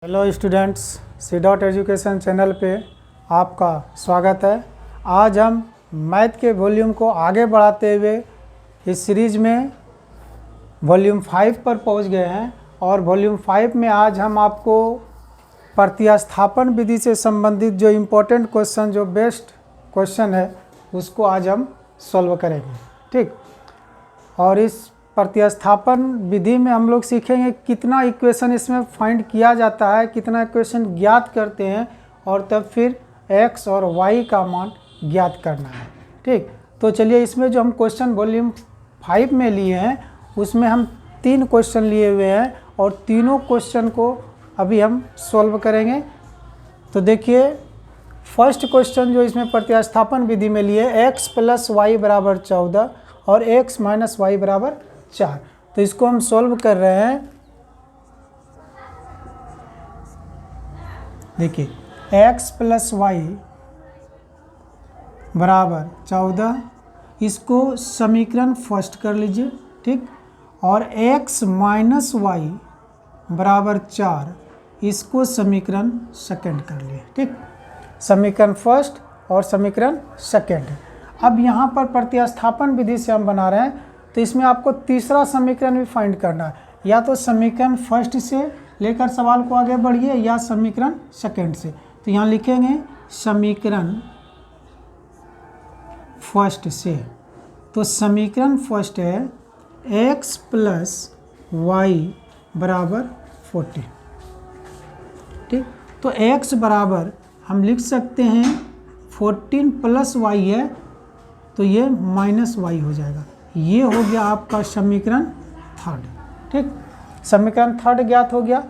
Hello students, C dot education channel पे आपका स्वागत है। आज हम मैथ के वॉल्यूम को आगे बढ़ाते हुए इस सीरीज में वॉल्यूम 5 पर पहुंच गए हैं और वॉल्यूम 5 में आज हम आपको प्रतिस्थापन विधि से संबंधित जो इम्पोर्टेंट क्वेश्चन, जो बेस्ट क्वेश्चन है, उसको आज हम सॉल्व करेंगे। ठीक, और इस प्रतिस्थापन विधि में हम लोग सीखेंगे कितना इक्वेशन इसमें फाइंड किया जाता है, कितना इक्वेशन ज्ञात करते हैं और तब फिर x और y का मान ज्ञात करना है। ठीक, तो चलिए इसमें जो हम क्वेश्चन वॉल्यूम 5 में लिए हैं उसमें हम 3 क्वेश्चन लिए हुए हैं और तीनों क्वेश्चन को अभी हम सॉल्व करेंगे। तो देखिए, फर्स्ट क्वेश्चन जो इसमें प्रतिस्थापन विधि में लिए x + y = 14 और x - y = 4। तो इसको हम सॉल्व कर रहे हैं। देखिए, x + y = 14, इसको समीकरण फर्स्ट कर लीजिए। ठीक, और x - y = 4, इसको समीकरण सेकंड कर लिए। ठीक, समीकरण फर्स्ट और समीकरण सेकंड। अब यहाँ पर प्रतिस्थापन विधि से हम बना रहे हैं तो इसमें आपको तीसरा समीकरण भी फाइंड करना है। या तो समीकरण फर्स्ट से लेकर सवाल को आगे बढ़िए या समीकरण सेकंड से। तो यहाँ लिखेंगे समीकरण फर्स्ट से। तो समीकरण फर्स्ट है x + y = 40। ठीक, तो x बराबर हम लिख सकते हैं 14 + y है तो ये -y हो जाएगा। ये हो गया आपका समीकरण थर्ड। ठीक, समीकरण थर्ड ज्ञात हो गया।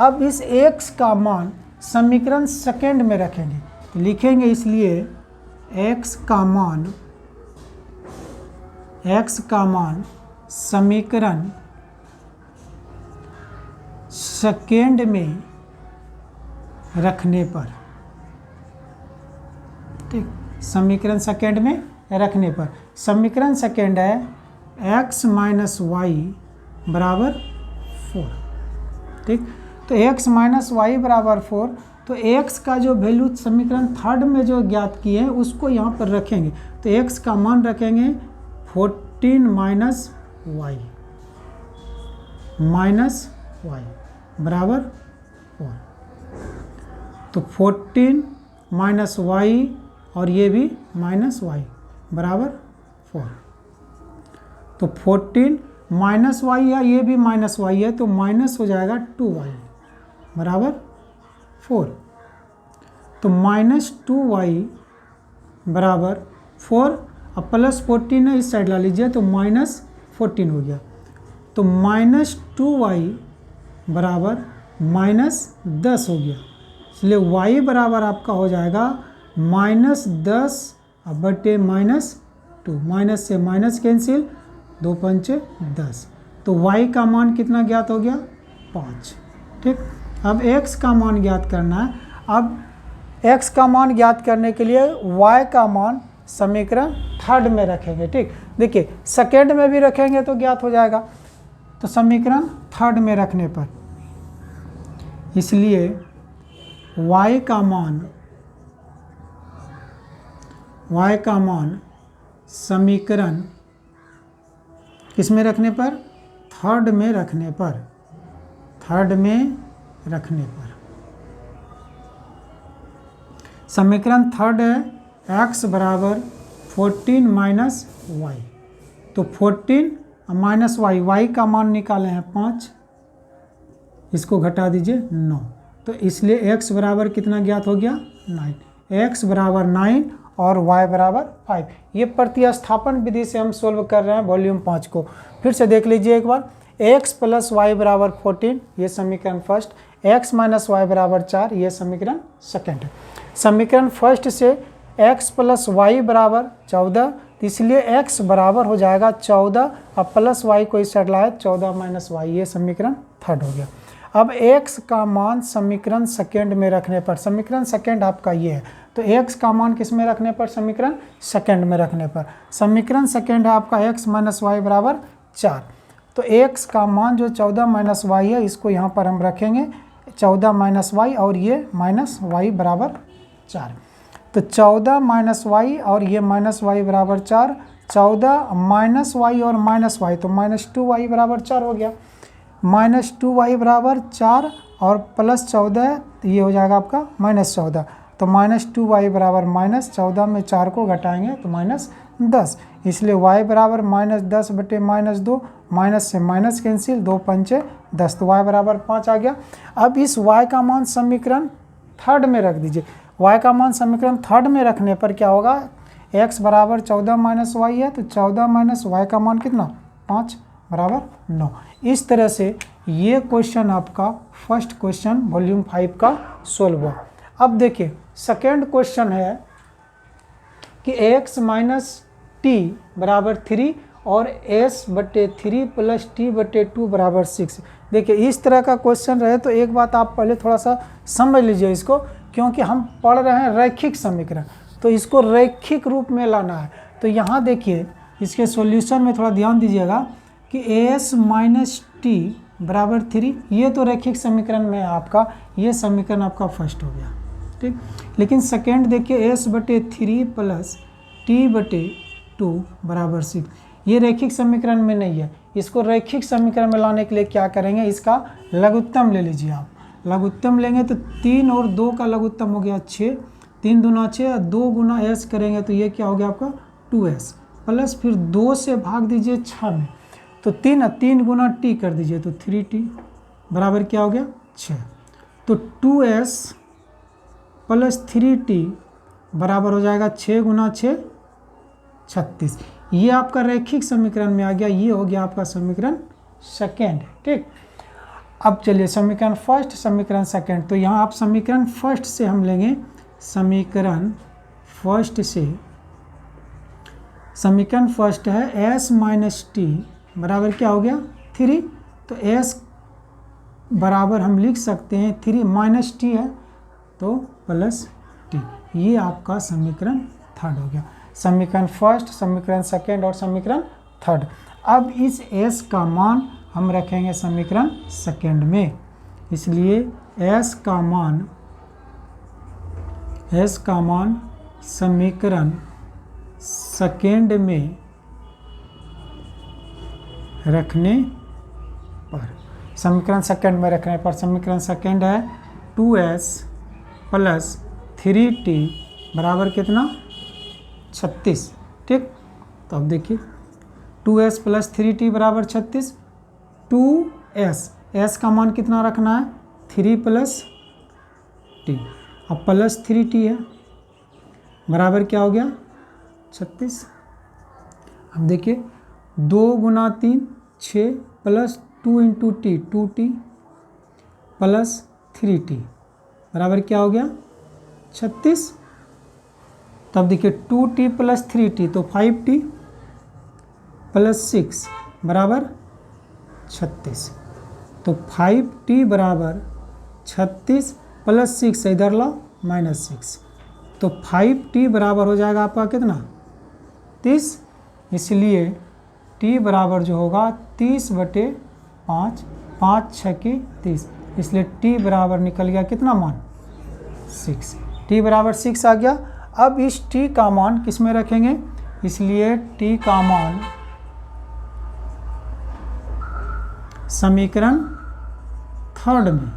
अब इस x का मान समीकरण सेकंड में रखेंगे तो लिखेंगे, इसलिए x का मान समीकरण सेकंड में रखने पर, ठीक, समीकरण सेकंड में रखने पर समीकरण सेकंड है x - y = 4। ठीक, तो x - y = 4, तो x का जो वैल्यू समीकरण थर्ड में जो ज्ञात किए हैं उसको यहाँ पर रखेंगे। तो x का मान रखेंगे 14 - y बराबर 4। तो 14 - y और ये भी -y बराबर 4। तो 14 -y है, ये भी -y है, तो माइनस हो जाएगा 2y बराबर 4। तो -2y बराबर 4, अब +14 है, इस साइड ला लीजिए तो -14 हो गया। तो -2y बराबर -10 हो गया। इसलिए y बराबर आपका हो जाएगा -10 बटे -2, माइनस से माइनस कैंसिल, 2 × 5 = 10। तो y का मान कितना ज्ञात हो गया? 5। ठीक, अब x का मान ज्ञात करना है। अब x का मान ज्ञात करने के लिए y का मान समीकरण थर्ड में रखेंगे। ठीक, देखिए सेकेंड में भी रखेंगे तो ज्ञात हो जाएगा। तो समीकरण थर्ड में रखने पर, इसलिए y का मान समीकरण किसमें रखने पर? थर्ड में रखने पर समीकरण थर्ड है x बराबर 14 - y। तो 14 - y का मान निकाले हैं 5, इसको घटा दीजिए 9। तो इसलिए x बराबर कितना ज्ञात हो गया? 9। x बराबर 9 और y बराबर 5। ये प्रतिस्थापन विधि से हम सोल्व कर रहे हैं वॉल्यूम 5 को। फिर से देख लीजिए एक बार। x + y = 14, ये समीकरण फर्स्ट। x - y = 4, ये समीकरण सेकंड है। समीकरण फर्स्ट से x + y = 14, तो इसलिए x बराबर हो जाएगा 14, अब +y को इस साइड लाए 14 - y, ये समीकरण थर्ड हो गया। अब x का मान समीकरण सेकंड में रखने पर, समीकरण सेकंड आपका ये है, तो x का मान किस में रखने पर? समीकरण सेकंड में रखने पर। समीकरण सेकंड है आपका x - y = 4। तो x का मान जो 14 - y है, इसको यहाँ पर हम रखेंगे 14 माइनस वाई और ये माइनस वाई बराबर 4। तो 14 माइनस वाई और ये माइनस वाई बराबर 4, 14 माइनस वाई और माइनस वाई तो माइनस 2y बराबर 4 हो गया। माइनस 2y बराबर 4 और प्लस 14 ये हो जाएगा आपका माइनस 14। तो माइनस 2y बराबर माइनस 14 में 4 को घटाएंगे तो माइनस 10, इसलिए y बराबर माइनस 10 बटे माइनस 2, माइनस से माइनस कैंसिल, 2 पंचे 10, तो y बराबर 5 आ गया। अब इस y का मान समीकरण थर्ड में रख दीजिए। y का मान समीकरण थर्ड में रखने पर क्या होगा, x बराबर 14 माइनस वाई है तो 14 माइनस वाई का मान कितना 5 बराबर 9। इस तरह से ये क्वेश्चन आपका फर्स्ट क्वेश्चन वॉल्यूम 5 का सोल्व हुआ। अब देखिए सेकेंड क्वेश्चन है कि x माइनस टी बराबर 3 और s बटे 3 प्लस टी बटे 2 बराबर 6। देखिए इस तरह का क्वेश्चन रहे तो एक बात आप पहले थोड़ा सा समझ लीजिए इसको, क्योंकि हम पढ़ रहे हैं रैखिक समीकरण, तो इसको रैखिक रूप में लाना है। तो यहाँ देखिए इसके सॉल्यूशन में थोड़ा ध्यान दीजिएगा कि s माइनस टी बराबर 3, ये तो रैखिक समीकरण में आपका ये समीकरण आपका फर्स्ट हो गया, ठीक। लेकिन सेकेंड देखिए s बटे 3 प्लस टी बटे 2 बराबर 6, ये रैखिक समीकरण में नहीं है। इसको रैखिक समीकरण में लाने के लिए क्या करेंगे, इसका लघुत्तम ले लीजिए आप। लघुत्तम लेंगे तो 3 और 2 का लघुत्तम हो गया 6, 3 दूना 6, 2 गुना s करेंगे तो ये क्या हो गया आपका 2s, प्लस फिर 2 से भाग दीजिए 6 में, तो 3 गुना t कर दीजिए तो 3t बराबर क्या हो गया 6। तो 2s प्लस 3t बराबर हो जाएगा 6 गुना 6 36। ये आपका रैखिक समीकरण में आ गया, ये हो गया आपका समीकरण सेकेंड, ठीक। अब चलिए समीकरण फर्स्ट समीकरण सेकेंड, तो यहाँ आप समीकरण फर्स्ट से हम लेंगे, समीकरण फर्स्ट से, समीकरण फर्स्ट है s माइनस टी बराबर क्या हो गया 3, तो s बराबर हम लिख सकते हैं 3 माइनस टी है तो प्लस टी, ये आपका समीकरण थर्ड हो गया। समीकरण फर्स्ट, समीकरण सेकेंड और समीकरण थर्ड। अब इस s का मान हम रखेंगे समीकरण सेकेंड में, इसलिए s का मान समीकरण सेकेंड में रखने पर, समीकरण सेकेंड में रखने पर समीकरण सेकेंड है 2s प्लस 3t बराबर कितना 36, ठीक। तो अब देखिए 2s प्लस 3t बराबर 36, 2s का मान कितना रखना है 3 प्लस t, अब प्लस 3t है बराबर क्या हो गया 36। अब देखिए 2 गुना 3 6 plus 2 into T 2t plus 3t बराबर क्या हो गया 36। तब देखिए 2t प्लस 3t तो 5t प्लस 6 बराबर 36, तो 5t बराबर 36 प्लस 6 इधर ला माइनस 6, तो 5t बराबर हो जाएगा आपका कितना 30, इसलिए t बराबर जो होगा 30 बटे 5, 5 6 की 30, इसलिए t बराबर निकल गया कितना मान 6, t बराबर 6 आ गया। अब इस t का मान किस में रखेंगे, इसलिए t का मान समीकरण थर्ड में,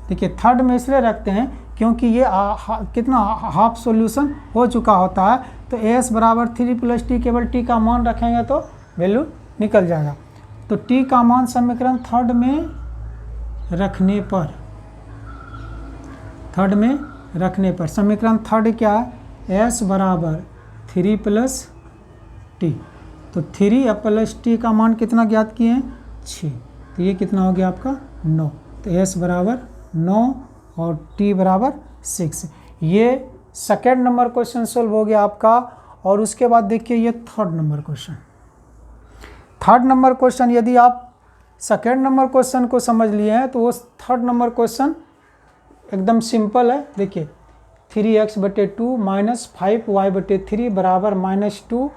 देखिए थर्ड में इसलिए रखते हैं क्योंकि ये कितना हाफ सॉल्यूशन हो चुका होता है, तो s बराबर 3 प्लस टी, केवल t का मान रखेंगे तो वैल्यू निकल जाएगा। तो t का मान समीकरण थर्ड में रखने पर समीकरण थर्ड क्या है, s बराबर 3 प्लस टी, तो 3 प्लस टी का मान कितना ज्ञात किए हैं 6, तो ये कितना हो गया आपका 9, तो s बराबर 9 और t बराबर 6। ये सेकेंड नंबर क्वेश्चन सोल्व हो गया आपका। और उसके बाद देखिए ये third number question. Third number question यदि आप सेकेंड नंबर क्वेश्चन को समझ लिए हैं तो वो थर्ड नंबर क्वेश्चन एकदम सिंपल है। देखिए 3x बटे 2 माइनस 5y बटे 3 बराबर -2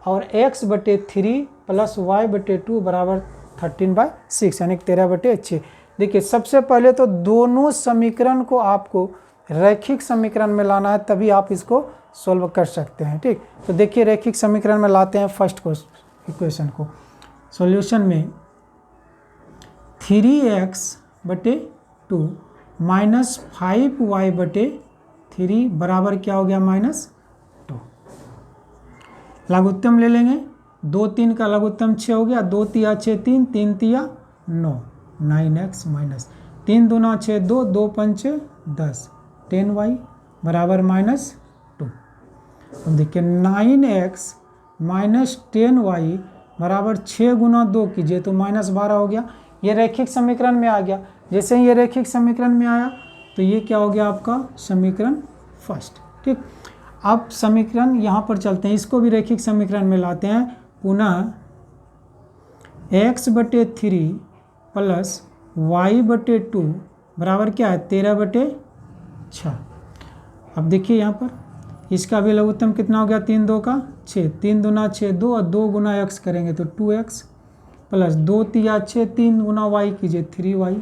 और x बटे 3 प्लस y बटे 2 बराबर 13/6 यानी 13/6। देखिए सबसे पहले तो दोनों समीकरण को आपको रैखिक समीकरण में लाना है, तभी आप इसको सोल्व कर सकते हैं। ठीक, तो देखिए रैखिक समीकरण में लाते हैं फर्स्ट इक्वेशन को। सॉल्यूशन में 3x/2 माइनस 5y/3 बराबर क्या हो गया -2। लघुत्तम ले लेंगे, 2 3 का लघुत्तम 6 हो गया, 2 तिया 6 3, 3 तिया 9, 9x माइनस 3 दूना 6 2, 2 पंचे 10, 10y बराबर -2। अब देखिए 9x माइनस 10y बराबर 6 गुना 2 कीजिए तो -12 हो गया। ये रैखिक समीकरण में आ गया। जैसे ही ये रैखिक समीकरण में आया तो ये क्या हो गया आपका समीकरण फर्स्ट। ठीक, अब समीकरण यहाँ पर चलते हैं, इसको भी रैखिक समीकरण में लाते हैं। पुनः x/3 प्लस y/2 बराबर क्या है 13/6। अब देखिए यहाँ पर इसका भी लघुत्तम कितना हो गया 3 2 का 6, 3 दूना 6 2 और 2 गुना x करेंगे तो 2x प्लस 2 तिया 6 3 गुना y कीजिए 3y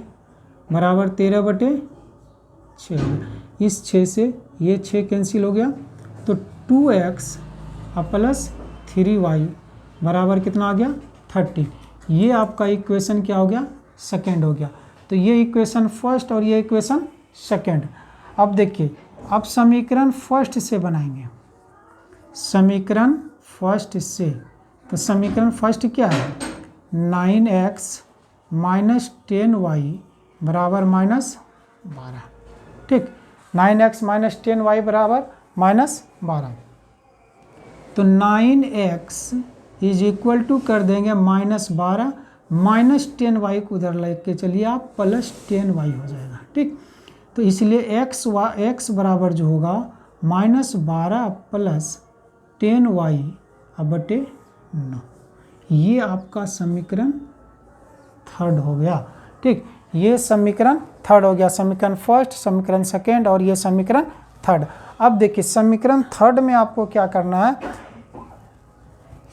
बराबर 13/6। इस 6 से ये 6 कैंसिल हो गया तो 2x प्लस 3y बराबर कितना आ गया 30। ये आपका इक्वेशन क्या हो गया सेकेंड हो गया। तो ये इक्वेशन फर्स्ट और ये इक्वेशन सेकेंड। अब देखिए अब समीकरण फर्स्ट से बनाएंगे, समीकरण फर्स्ट से। तो समीकरण फर्स्ट क्या है 9x माइनस 10y बराबर -12। ठीक, 9x माइनस 10y बराबर -12। तो 9x इज इक्वल टू कर देंगे -12, -10y को उधर लेके चलिए आप +10y हो जाएगा। ठीक, तो इसलिए x बराबर जो होगा -12 प्लस 10y/9। ये आपका समीकरण थर्ड हो गया। ठीक, ये समीकरण थर्ड हो गया, समीकरण फर्स्ट, समीकरण सेकेंड और ये समीकरण थर्ड। अब देखिए समीकरण थर्ड में आपको क्या करना है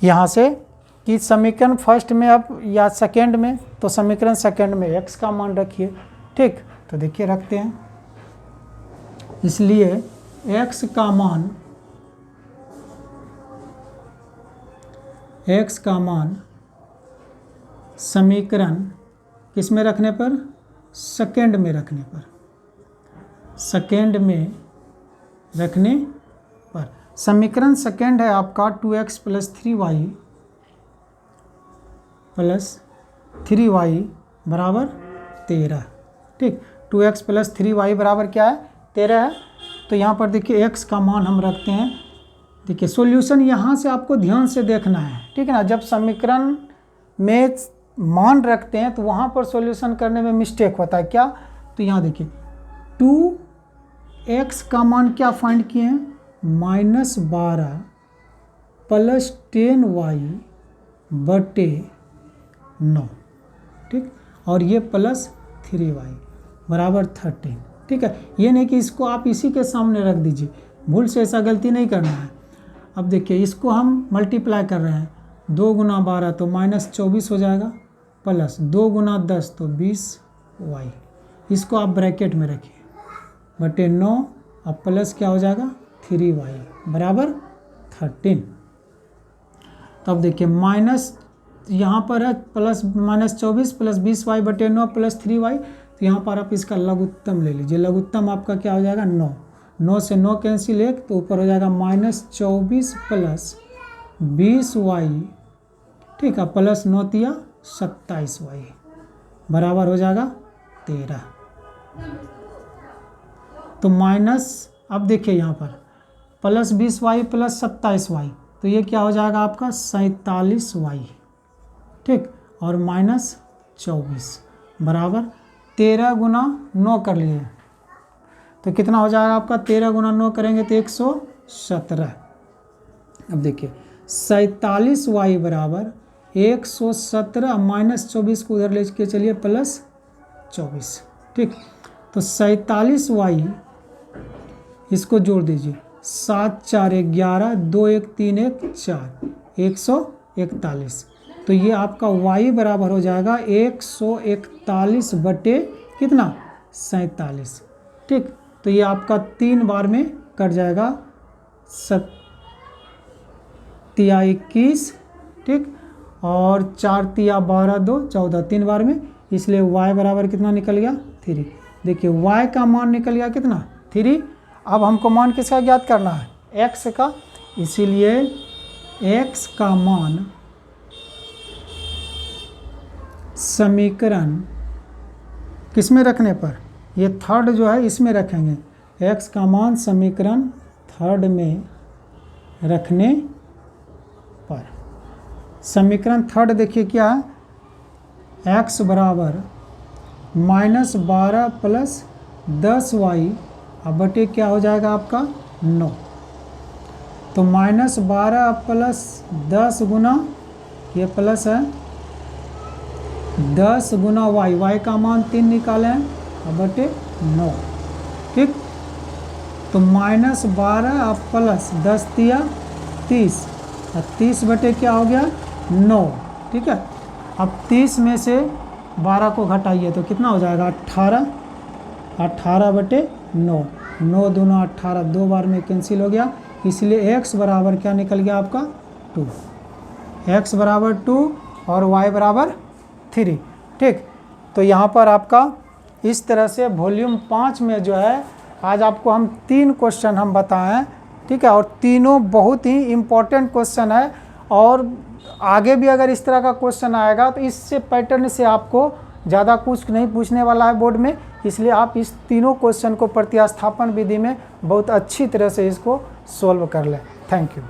यहाँ से कि समीकरण फर्स्ट में अब या सेकेंड में, तो समीकरण सेकेंड में x का मान रखिए। ठीक, तो देखिए रखते हैं, इसलिए x का मान समीकरण किस में रखने पर सेकेंड में रखने पर, सेकेंड में रखने पर समीकरण सेकेंड है आपका 2x प्लस 3y बराबर 13। ठीक, 2x प्लस 3y बराबर क्या है 13 है। तो यहाँ पर देखिए x का मान हम रखते हैं। देखिए सॉल्यूशन यहाँ से आपको ध्यान से देखना है, ठीक है ना। जब समीकरण में मान रखते हैं तो वहाँ पर सॉल्यूशन करने में मिस्टेक होता है। क्या, तो यहाँ देखिए 2x का मान क्या फाइंड किए हैं -12 प्लस 10y/9। ठीक, और ये प्लस 3y बराबर 13। ठीक है, ये नहीं कि इसको आप इसी के सामने रख दीजिए, भूल से ऐसा गलती नहीं करना है। अब देखिए इसको हम मल्टीप्लाई कर रहे हैं, 2 गुना 12 तो -24 हो जाएगा, प्लस 2 गुना 10 तो 20y। इसको आप ब्रैकेट में रखिए बटे 9 और प्लस क्या हो जाएगा 3y बराबर 13। तब देखिए माइनस यहाँ पर है plus -24 plus 20y/9 plus 3y। तो यहाँ पर आप इसका लघुत्तम ले लीजिए। लघुत्तम आपका क्या हो जाएगा 9, 9 से 9 कैंसिल, 1 तो ऊपर हो जाएगा -24 प्लस 20y। ठीक है, प्लस 9 तिया 27y बराबर हो जाएगा 13। तो माइनस, अब देखिए यहाँ पर प्लस 20y प्लस 27y, तो ये क्या हो जाएगा आपका 47y। ठीक, और -24 बराबर 13 गुना 9 कर लिए तो कितना हो जाएगा आपका 13 गुना 9 करेंगे तो 117। अब देखिए 47y बराबर 117 -24 को उधर लेके चलिए +24। ठीक, तो 47y इसको जोड़ दीजिए, 7 4 11 2 1 3 1 4 141। तो ये आपका y बराबर हो जाएगा 141 बटे कितना 47। ठीक, तो ये आपका 3 बार में कट जाएगा, 7 तिया 21, ठीक, और 4 तिया 12 2 14, 3 बार में, इसलिए y बराबर कितना निकल गया 3। देखिए y का मान निकल गया कितना 3। अब हमको मान किसका ज्ञात करना है x का, इसीलिए x का मान समीकरण किस में रखने पर, ये थर्ड जो है इसमें रखेंगे, x का मान समीकरण थर्ड में रखने पर, समीकरण थर्ड देखिए क्या है, x बराबर -12 प्लस 10y अब बटे क्या हो जाएगा आपका 9। तो -12 प्लस 10 गुना, ये प्लस है 10 गुना y का मान 3 निकाले हैं अब बटे 9। ठीक, तो -12 अब प्लस 10 तिया 30, और 30 बटे क्या हो गया 9। ठीक है, अब 30 में से 12 को घटाइए तो कितना हो जाएगा 18, 18 बटे 9, 9 दूना 18, 2 बार में कैंसिल हो गया, इसलिए x बराबर क्या निकल गया आपका 2, x बराबर 2 और y बराबर 3। ठीक, तो यहाँ पर आपका इस तरह से वॉल्यूम 5 में जो है आज आपको हम 3 क्वेश्चन हम बताए हैं। ठीक है, और तीनों बहुत ही इम्पोर्टेंट क्वेश्चन है, और आगे भी अगर इस तरह का क्वेश्चन आएगा तो इससे पैटर्न से आपको ज़्यादा कुछ नहीं पूछने वाला है बोर्ड में, इसलिए आप इस तीनों क्वेश्चन को प्रतिस्थापन विधि में बहुत अच्छी तरह से इसको सॉल्व कर लें। Thank you.